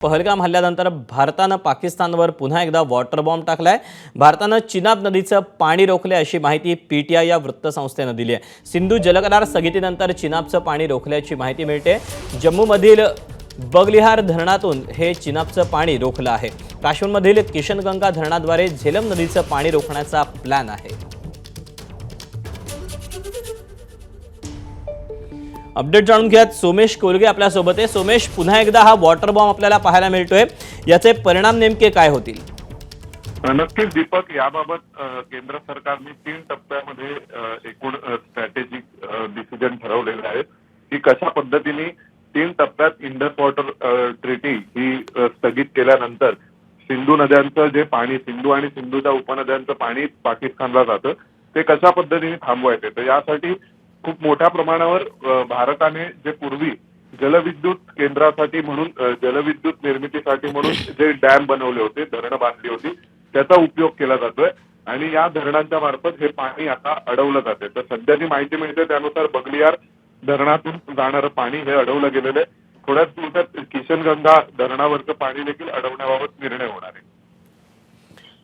पहलगाम हल्ल्यानंतर भारतानं पाकिस्तानवर पुन्हा एकदा वॉटर बॉम्ब टाकलाय। भारतानं चिनाब नदीचं पाणी रोखले अशी माहिती पीटीआय या वृत्तसंस्थेनं दिली आहे। सिंधू जलकरार स्थगितीनंतर चिनाबचं पाणी रोखल्याची माहिती मिळते। जम्मूमधील बगलिहार धरणातून हे चिनाबचं पाणी रोखलं आहे। काश्मीरमधील किशनगंगा धरणाद्वारे झेलम नदीचं पाणी रोखण्याचा प्लॅन आहे। अपडेट जाणून घ्यात सोमेश कोलगे आपल्या सोबत आहे। सोमेश, पुन्हा एकदा हा वॉटर बॉम्ब आपल्याला पाहायला मिळतोय, याचे परिणाम नेमके काय होतील? नक्कीच दीपक, याबाबत केंद्र सरकारने 3 टप्प्यामध्ये एकूण स्ट्रॅटेजिक डिसिजन ठरवलेले आहेत की कशा पद्धतीने 3 टप्प्यात इंडस वॉटर ट्रीटी ही स्थगित केल्यानंतर सिंधू नद्यांचं जे पाणी, सिंधू आणि सिंधूच्या उपनद्यांचं पाणी पाकिस्तानला जातं ते कशा पद्धतीने थांबवायचे। तर यासाठी खूप मोठ्या प्रमाणावर भारताने जे पूर्वी जलविद्युत केंद्रासाठी म्हणून जलविद्युत निर्मितीसाठी म्हणून जे डॅम बनवले होते, धरणं बांधली होती, त्याचा उपयोग केला जातोय आणि या धरणांच्या मार्फत हे पाणी आता अडवलं जाते। तर सध्याची माहिती मिळते त्यानुसार बगलिहार धरणातून जाणारं पाणी हे अडवलं गेलेलं आहे। थोड्याच दिवसात किशनगंगा धरणावरचं पाणी देखील अडवण्याबाबत निर्णय होणार आहे।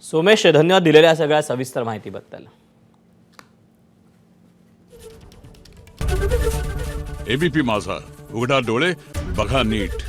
सोमेश, धन्यवाद दिलेल्या सगळ्या सविस्तर माहितीबद्दल। एबीपी माझा, उघडा डोळे बघा नीट।